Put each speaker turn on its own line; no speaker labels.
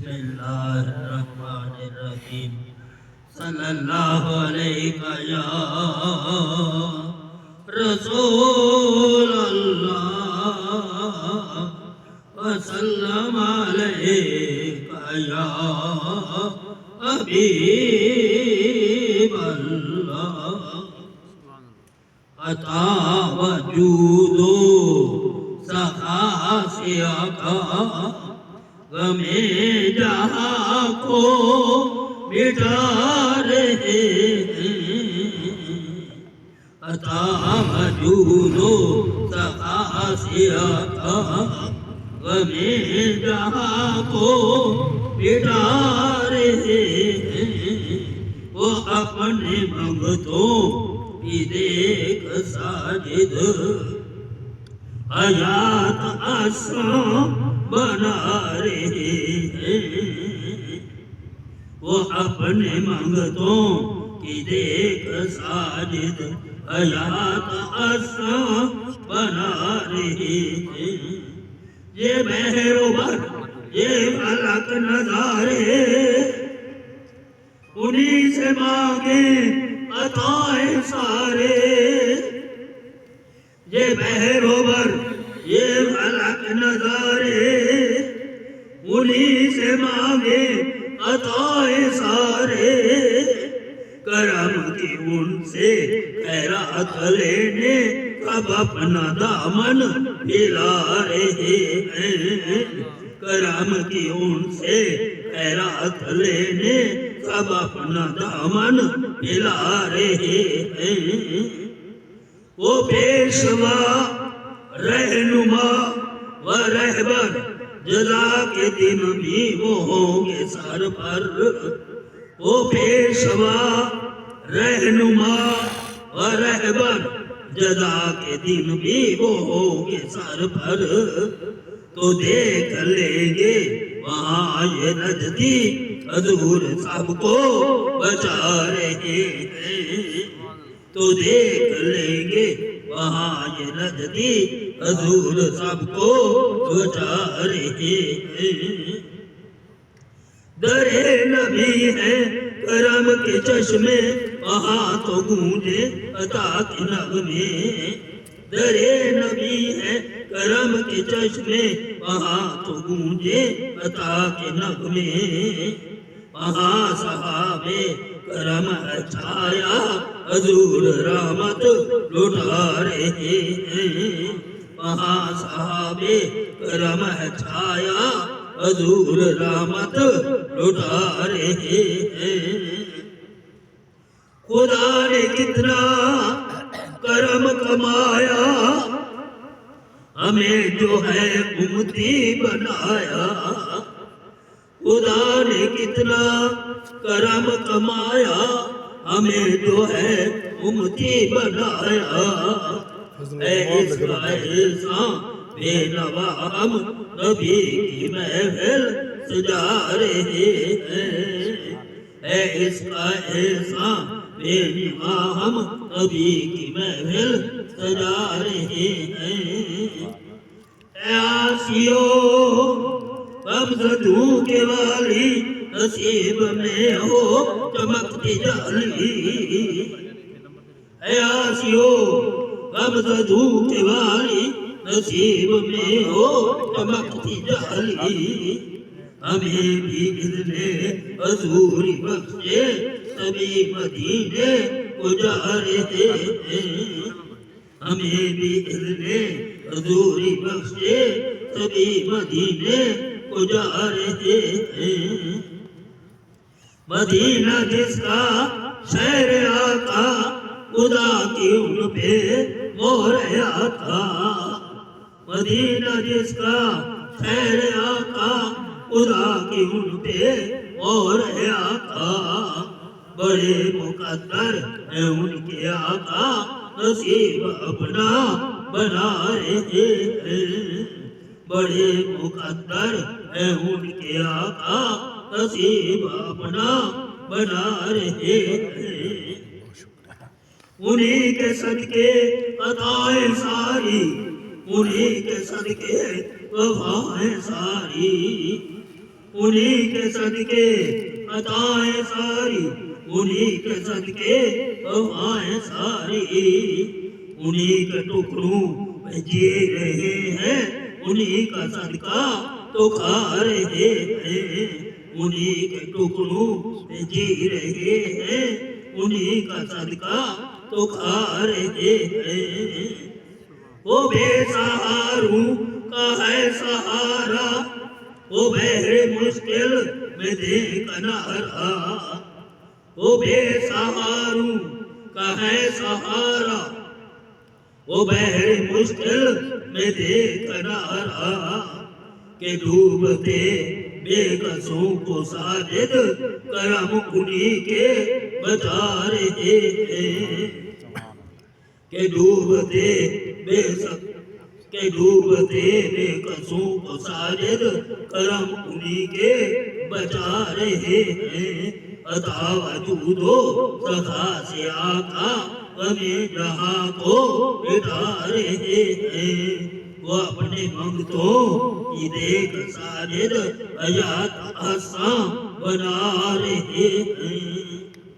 बिस्मिल्लाहिर्रहमानिर्रहीम सल्लल्लाहु अलैका या रसूल अल्लाह वसल्लम अलैका या हबीब अल्लाह अता वजूदो सखासिया का गमे जहाँ को मिटा रहे अता वजूदो सखासिया का गमे जहाँ को मिटा रहे वो अपने भक्तों की देख साजिद हयात आसान बना रहे हैं वो अपने मंगतों की देख साजिद हयात आसान बना रहे हैं ये बहरोबर ये फलक नजारे उन्हीं से मांगे अताए सारे ये बहरोबर ये फलक नजारे उन्हीं से मांगे अताए सारे करम की उनसे खैरात लेने कब अपना दामन हिला रहे हैं करम की उनसे खैरात लेने सब अपना दामन हिला रहे हैं वो पेशवा रहनुमा व रहबर जजा के दिन भी वो होंगे सर पर वो पेशवा रहनुमा व रहबर जजा के दिन भी वो होंगे सर पर तो देख लेंगे वहाँ ये नजदी हजूर सबको बचा रहे हैं तो देख लेंगे वहाँ ये नजदी हजूर सबको बचा रहे हैं दरे नबी है करम के चश्मे वहाँ तो गूंजे अता के नगमे दरे नबी है करम के चश्मे वहाँ तो गूंजे अता के नगमे वहाँ सहाबे करम छाया हजूर रहमत लुटा रहे हैं वहाँ सहाबे करम छाया हजूर रहमत लुटा रहे हैं खुदा ने कितना करम कमाया हमें जो है उम्मती बनाया खुदा ने कितना करम कमाया हमें जो है उम्मती बनाया इसका एहसान बेनवा हम नबी की महफिल सजा रहे हैं इसका एहसान बेनवा हम नबी की महफिल सजा रहे हैं आसियो कब्ज़ू के वाली नसीब में हो चमकती जाली आसियो कब्ज़ू के वाली नसीब में हो चमकती जाली हमें भी इतने हजूरी बख्शे सभी मदीने को जा रहे हैं हमें भी इतने हजूरी बख्शे सभी मदीने को जा रहे हैं मदीना जिसका शहर आका खुदा की उन पे मोहर आता मदीना जिसका शहर आका खुदा की उन पे मोहर आता बड़े मुकद्दर है उनके आका नसीब अपना बना रहे हैं बड़े मुकद्दर है उनके आका नसीब अपना बना रहे हैं उन्हीं के सदके अताएं सारी उन्हीं के सदके वफाएं सारी उन्हीं के सदके अताएं सारी, उन्हीं के सदके हवाएं सारी, उन्हीं के टुकड़ों में जी रहे हैं, उन्हीं का सदका तो खा रहे हैं, उन्हीं के टुकड़ों में जी रहे हैं, उन्हीं का सदका तो खा रहे हैं। वो बेसहारों का है सहारा, वो बहरे मुश्किल में दे किनारा, वो बेसहारों का है सहारा, वो बहरे मुश्किल में दे किनारा, के डूबते बेकसों को साजिद करम उन्हीं के बचा रहे हैं, के डूबते बेसक के डूबते बेकसों को साजिद करम उन्हीं के बचा रहे हैं। अता वजूदो सखा से आका हमें जहाँ को बिठा रहे हैं, वो अपने मंगतों की देख साजिद हयात आसान बना रहे हैं।